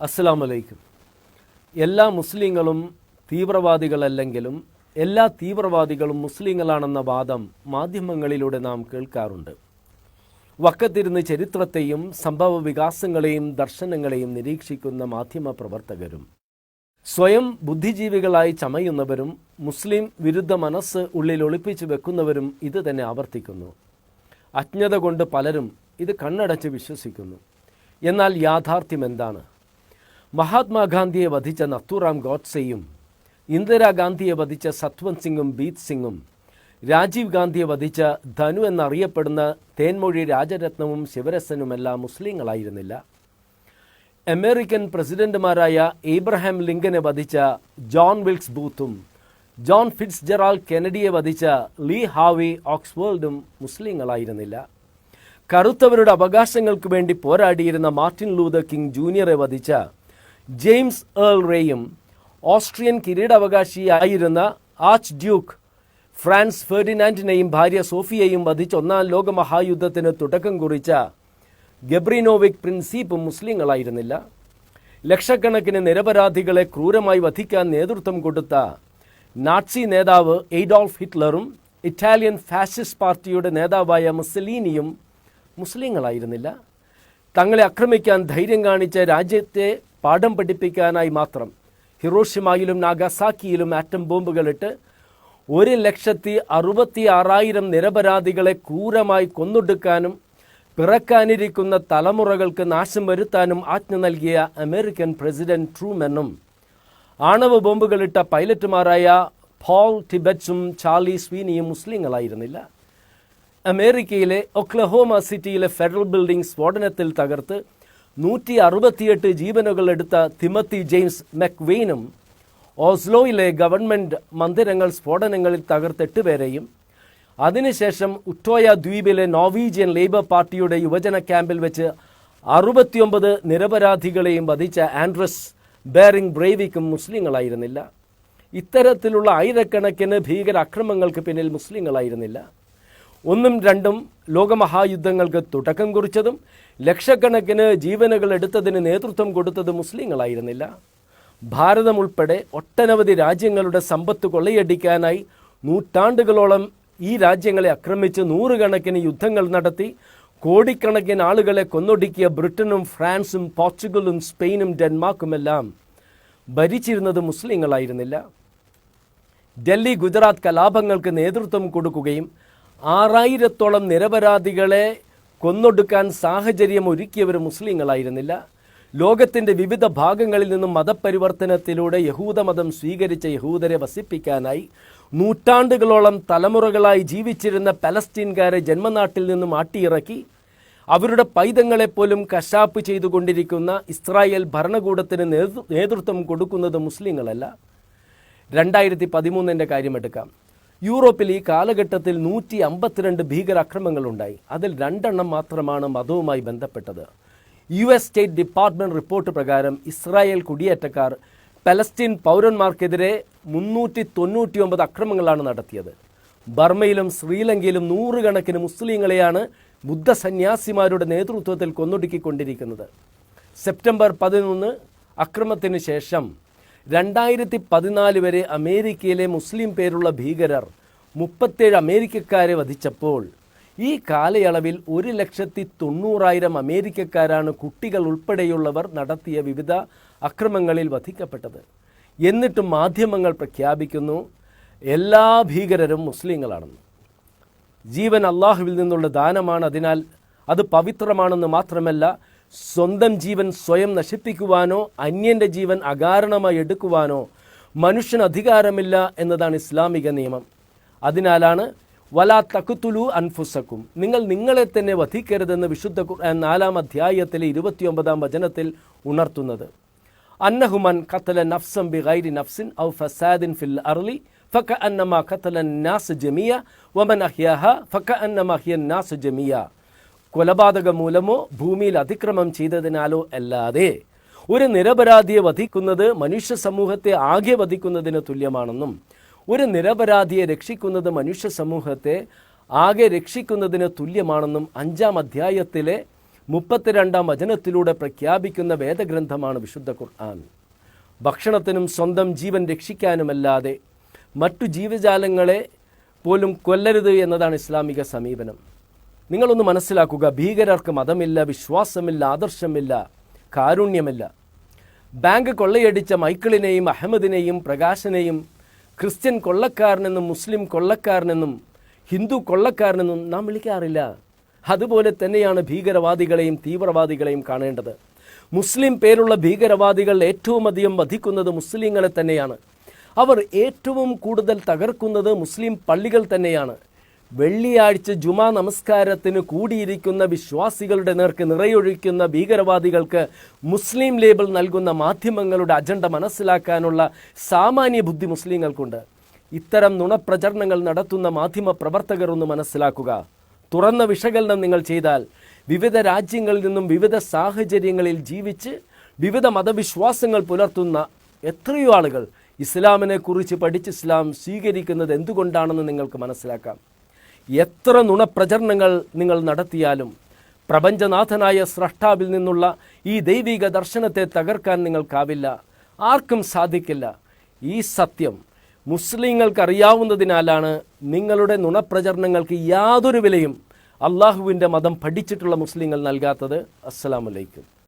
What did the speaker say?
അസ്സലാമു അലൈക്കും. എല്ലാ മുസ്ലിങ്ങളും തീവ്രവാദികളല്ലെങ്കിലും എല്ലാ തീവ്രവാദികളും മുസ്ലിങ്ങളാണെന്ന വാദം മാധ്യമങ്ങളിലൂടെ നാം കേൾക്കാറുണ്ട്. വക്കത്തിരുന്ന് ചരിത്രത്തെയും സംഭവ വികാസങ്ങളെയും ദർശനങ്ങളെയും നിരീക്ഷിക്കുന്ന മാധ്യമ പ്രവർത്തകരും സ്വയം ബുദ്ധിജീവികളായി ചമയുന്നവരും മുസ്ലിം വിരുദ്ധ മനസ്സ് ഉള്ളിൽ ഒളിപ്പിച്ചു വെക്കുന്നവരും ഇത് തന്നെ ആവർത്തിക്കുന്നു. അജ്ഞത കൊണ്ട് പലരും ഇത് കണ്ണടച്ച് വിശ്വസിക്കുന്നു. എന്നാൽ യാഥാർത്ഥ്യം എന്താണ്? മഹാത്മാഗാന്ധിയെ വധിച്ച നഥുറാം ഗോഡ്സെയും ഇന്ദിരാഗാന്ധിയെ വധിച്ച സത്വന്ത് സിംഗും ബീത് സിംഗും രാജീവ് ഗാന്ധിയെ വധിച്ച ധനു എന്നറിയപ്പെടുന്ന തേൻമൊഴി രാജരത്നവും ശിവരസനുമെല്ലാം മുസ്ലിങ്ങളായിരുന്നില്ല. അമേരിക്കൻ പ്രസിഡന്റുമാരായ ഏബ്രഹാം ലിങ്കനെ വധിച്ച ജോൺ വിൽക്സ് ബൂത്തും ജോൺ ഫിറ്റ്സ് ജെറാൾഡ് കെനഡിയെ വധിച്ച ലീ ഹാർവി ഓക്സ്വേൾഡും മുസ്ലിങ്ങളായിരുന്നില്ല. കറുത്തവരുടെ അവകാശങ്ങൾക്ക് വേണ്ടി പോരാടിയിരുന്ന മാർട്ടിൻ ലൂതർ കിങ് ജൂനിയറെ വധിച്ച ജെയിംസ് ഏൾ റേയും ഓസ്ട്രിയൻ കിരീടാവകാശിയായിരുന്ന ആർച്ച് ഡ്യൂക്ക് ഫ്രാൻസ് ഫെർഡിനാൻഡിനെയും ഭാര്യ സോഫിയയും വധിച്ച് ഒന്നാം ലോക മഹായുദ്ധത്തിന് തുടക്കം കുറിച്ച ഗബ്രിനോവിക് പ്രിൻസിപ്പും മുസ്ലിങ്ങളായിരുന്നില്ല. ലക്ഷക്കണക്കിന് നിരപരാധികളെ ക്രൂരമായി വധിക്കാൻ നേതൃത്വം കൊടുത്ത നാട്സി നേതാവ് എയ്ഡോൾഫ് ഹിറ്റ്ലറും ഇറ്റാലിയൻ ഫാസിസ്റ്റ് പാർട്ടിയുടെ നേതാവായ മുസ്സലീനിയും മുസ്ലിങ്ങളായിരുന്നില്ല. തങ്ങളെ ആക്രമിക്കാൻ ധൈര്യം കാണിച്ച രാജ്യത്തെ പാഠം പഠിപ്പിക്കാനായി മാത്രം ഹിറോഷിമയിലും നാഗസാക്കിയിലും ആറ്റം ബോംബുകളിട്ട് 1,66,000 നിരപരാധികളെ ക്രൂരമായി കൊന്നൊടുക്കാനും പിറക്കാനിരിക്കുന്ന തലമുറകൾക്ക് നാശം വരുത്താനും ആജ്ഞ നൽകിയ അമേരിക്കൻ പ്രസിഡന്റ് ട്രൂമനും ആണവ ബോംബുകളിട്ട പൈലറ്റുമാരായ പോൾ ടിബറ്റ്സും ചാർലി സ്വീനിയും മുസ്ലിങ്ങളായിരുന്നില്ല. അമേരിക്കയിലെ ഒക്ലഹോമ സിറ്റിയിലെ ഫെഡറൽ ബിൽഡിംഗ് സ്ഫോടനത്തിൽ തകർത്ത് 168 ജീവനുകൾ എടുത്ത തിമത്തി ജെയിംസ് മെക്വെയിനും ഓസ്ലോയിലെ ഗവൺമെൻറ് മന്ദിരങ്ങൾ സ്ഫോടനങ്ങളിൽ തകർത്ത് 8 പേരെയും അതിനുശേഷം ഉറ്റോയ ദ്വീപിലെ നോർവീജിയൻ ലേബർ പാർട്ടിയുടെ യുവജന ക്യാമ്പിൽ വെച്ച് 69 നിരപരാധികളെയും വധിച്ച ആൻഡ്രസ് ബെയറിംഗ് ബ്രേവിക്കും മുസ്ലിങ്ങളായിരുന്നില്ല. ഇത്തരത്തിലുള്ള ആയിരക്കണക്കിന് ഭീകര അക്രമങ്ങൾക്ക് പിന്നിൽ മുസ്ലിങ്ങളായിരുന്നില്ല. 1ഉം 2ഉം ലോകമഹായുദ്ധങ്ങൾക്ക് തുടക്കം കുറിച്ചതും ലക്ഷക്കണക്കിന് ജീവനുകൾ എടുത്തതിന് നേതൃത്വം കൊടുത്തത് മുസ്ലിങ്ങളായിരുന്നില്ല. ഭാരതം ഉൾപ്പെടെ ഒട്ടനവധി രാജ്യങ്ങളുടെ സമ്പത്ത് കൊള്ളയടിക്കാനായി നൂറ്റാണ്ടുകളോളം ഈ രാജ്യങ്ങളെ ആക്രമിച്ച് നൂറുകണക്കിന് യുദ്ധങ്ങൾ നടത്തി കോടിക്കണക്കിന് ആളുകളെ കൊന്നൊടുക്കിയ ബ്രിട്ടനും ഫ്രാൻസും പോർച്ചുഗലും സ്പെയിനും ഡെൻമാർക്കുമെല്ലാം ഭരിച്ചിരുന്നത് മുസ്ലിങ്ങളായിരുന്നില്ല. ഡൽഹി ഗുജറാത്ത് കലാപങ്ങൾക്ക് നേതൃത്വം കൊടുക്കുകയും 6000-ഓളം നിരപരാധികളെ കൊന്നൊടുക്കാൻ സാഹചര്യം ഒരുക്കിയവർ മുസ്ലിങ്ങളായിരുന്നില്ല. ലോകത്തിൻ്റെ വിവിധ ഭാഗങ്ങളിൽ നിന്നും മതപരിവർത്തനത്തിലൂടെ യഹൂദമതം സ്വീകരിച്ച യഹൂദരെ വസിപ്പിക്കാനായി നൂറ്റാണ്ടുകളോളം തലമുറകളായി ജീവിച്ചിരുന്ന പലസ്തീൻകാരെ ജന്മനാട്ടിൽ നിന്നും ആട്ടിയിറക്കി അവരുടെ പൈതങ്ങളെപ്പോലും കശാപ്പ് ചെയ്തുകൊണ്ടിരിക്കുന്ന ഇസ്രായേൽ ഭരണകൂടത്തിന് നേതൃത്വം കൊടുക്കുന്നത് മുസ്ലിങ്ങളല്ല. 2013 കാര്യമെടുക്കാം. യൂറോപ്പിൽ ഈ കാലഘട്ടത്തിൽ 152 ഭീകരാക്രമങ്ങളുണ്ടായി. അതിൽ 2 മാത്രമാണ് മതവുമായി ബന്ധപ്പെട്ടത്. US സ്റ്റേറ്റ് ഡിപ്പാർട്ട്മെൻറ്റ് റിപ്പോർട്ട് പ്രകാരം ഇസ്രായേൽ കുടിയേറ്റക്കാർ പലസ്തീൻ പൗരന്മാർക്കെതിരെ 399 അക്രമങ്ങളാണ് നടത്തിയത്. ബർമയിലും ശ്രീലങ്കയിലും നൂറുകണക്കിന് മുസ്ലിങ്ങളെയാണ് ബുദ്ധസന്യാസിമാരുടെ നേതൃത്വത്തിൽ കൊന്നൊടുക്കിക്കൊണ്ടിരിക്കുന്നത്. സെപ്റ്റംബർ 11 അക്രമത്തിന് ശേഷം 2014 വരെ അമേരിക്കയിലെ മുസ്ലിം പേരുള്ള ഭീകരർ 37 അമേരിക്കക്കാരെ വധിച്ചപ്പോൾ ഈ കാലയളവിൽ 1,90,000 അമേരിക്കക്കാരാണ് കുട്ടികൾ ഉൾപ്പെടെയുള്ളവർ നടത്തിയ വിവിധ അക്രമങ്ങളിൽ വധിക്കപ്പെട്ടത്. എന്നിട്ടും മാധ്യമങ്ങൾ പ്രഖ്യാപിക്കുന്നു എല്ലാ ഭീകരരും മുസ്ലിങ്ങളാണെന്ന്. ജീവൻ അള്ളാഹുവിൽ നിന്നുള്ള ദാനമാണ്. അതിനാൽ അത് പവിത്രമാണെന്ന് മാത്രമല്ല, സ്വന്തം ജീവൻ സ്വയം നശിപ്പിക്കുവാനോ അന്യൻ്റെ ജീവൻ അകാരണമായി എടുക്കുവാനോ മനുഷ്യന് അധികാരമില്ല എന്നതാണ് ഇസ്ലാമിക നിയമം. അതിനാലാണ് വലാ തഖ്തുലു അൻഫുസക്കും, നിങ്ങൾ നിങ്ങളെ തന്നെ വധിക്കരുതെന്ന് വിശുദ്ധ ഖുർആൻ 4-ാം അധ്യായത്തിലെ 29-ാം വചനത്തിൽ ഉണർത്തുന്നത്. അന്നഹുമൻ ഖതല നഫ്സൻ ബിഗൈരി നഫ്സിൻ ഔ ഫസാദിൻ ഫിൽ അർളി ഫകഅന്നമാ ഖതല നാസ് ജമിയ വമൻ അഹ്യാഹ ഫകഅന്നമാ അഹ്യ നാസ് ജമിയ. കൊലപാതകം മൂലമോ ഭൂമിയിൽ അതിക്രമം ചെയ്തതിനാലോ അല്ലാതെ ഒരു നിരപരാധിയെ വധിക്കുന്നത് മനുഷ്യ സമൂഹത്തെ ആകെ വധിക്കുന്നതിന് തുല്യമാണെന്നും ഒരു നിരപരാധിയെ രക്ഷിക്കുന്നത് മനുഷ്യ സമൂഹത്തെ ആകെ രക്ഷിക്കുന്നതിന് തുല്യമാണെന്നും 5-ാം അധ്യായത്തിലെ 32-ാം വചനത്തിലൂടെ പ്രഖ്യാപിക്കുന്ന വേദഗ്രന്ഥമാണ് വിശുദ്ധ ഖുർആൻ. ഭക്ഷണത്തിനും സ്വന്തം ജീവൻ രക്ഷിക്കാനുമല്ലാതെ മറ്റു ജീവജാലങ്ങളെ പോലും കൊല്ലരുത് എന്നതാണ് ഇസ്ലാമിക സമീപനം. നിങ്ങളൊന്ന് മനസ്സിലാക്കുക, ഭീകരർക്ക് മതമില്ല, വിശ്വാസമില്ല, ആദർശമില്ല, കാരുണ്യമില്ല. ബാങ്ക് കൊള്ളയടിച്ച മൈക്കിളിനെയും അഹമ്മദിനെയും പ്രകാശനെയും ക്രിസ്ത്യൻ കൊള്ളക്കാരനെന്നും മുസ്ലിം കൊള്ളക്കാരനെന്നും ഹിന്ദു കൊള്ളക്കാരനെന്നും നാം വിളിക്കാറില്ല. അതുപോലെ തന്നെയാണ് ഭീകരവാദികളെയും തീവ്രവാദികളെയും കാണേണ്ടത്. മുസ്ലിം പേരുള്ള ഭീകരവാദികൾ ഏറ്റവും അധികം വധിക്കുന്നത് മുസ്ലിങ്ങളെ തന്നെയാണ്. അവർ ഏറ്റവും കൂടുതൽ തകർക്കുന്നത് മുസ്ലിം പള്ളികൾ തന്നെയാണ്. വെള്ളിയാഴ്ച ജുമാ നമസ്കാരത്തിന് കൂടിയിരിക്കുന്ന വിശ്വാസികളുടെ നേർക്ക് നിറയൊഴിക്കുന്ന ഭീകരവാദികൾക്ക് മുസ്ലിം ലേബൽ നൽകുന്ന മാധ്യമങ്ങളുടെ അജണ്ട മനസ്സിലാക്കാനുള്ള സാമാന്യ ബുദ്ധി മുസ്ലിങ്ങൾക്കുണ്ട്. ഇത്തരം നുണപ്രചരണങ്ങൾ നടത്തുന്ന മാധ്യമ പ്രവർത്തകർ ഒന്ന് മനസ്സിലാക്കുക. തുറന്ന വിശകലനം നിങ്ങൾ ചെയ്താൽ വിവിധ രാജ്യങ്ങളിൽ നിന്നും വിവിധ സാഹചര്യങ്ങളിൽ ജീവിച്ച് വിവിധ മതവിശ്വാസങ്ങൾ പുലർത്തുന്ന എത്രയോ ആളുകൾ ഇസ്ലാമിനെ കുറിച്ച് പഠിച്ച് ഇസ്ലാം സ്വീകരിക്കുന്നത് എന്തുകൊണ്ടാണെന്ന് നിങ്ങൾക്ക് മനസ്സിലാക്കാം. എത്ര നുണപ്രചരണങ്ങൾ നിങ്ങൾ നടത്തിയാലും പ്രപഞ്ചനാഥനായ സ്രഷ്ടാവിൽ നിന്നുള്ള ഈ ദൈവിക ദർശനത്തെ തകർക്കാൻ നിങ്ങൾക്കാവില്ല, ആർക്കും സാധിക്കില്ല. ഈ സത്യം മുസ്ലിങ്ങൾക്കറിയാവുന്നതിനാലാണ് നിങ്ങളുടെ നുണപ്രചരണങ്ങൾക്ക് യാതൊരു വിലയും അള്ളാഹുവിൻ്റെ മതം പഠിച്ചിട്ടുള്ള മുസ്ലിങ്ങൾ നൽകാത്തത്. അസ്സലാമു അലൈക്കും.